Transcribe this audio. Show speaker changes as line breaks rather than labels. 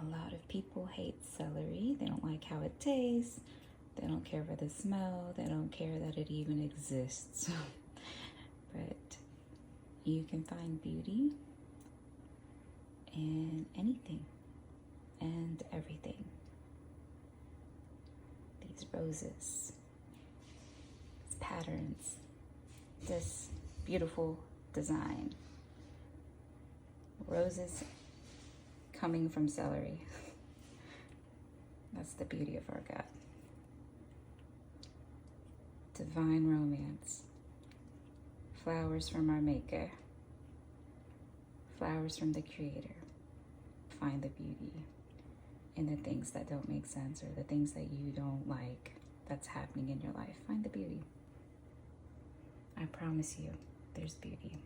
A lot of people hate celery. They don't like how it tastes. They don't care for the smell. They don't care that it even exists. But you can find beauty in anything and everything. These roses, these patterns, this beautiful design. Roses coming from celery. That's the beauty of our God. Divine romance. Flowers from our Maker. Flowers from the Creator. Find the beauty in the things that don't make sense or the things that you don't like that's happening in your life. Find the beauty. I promise you, there's beauty.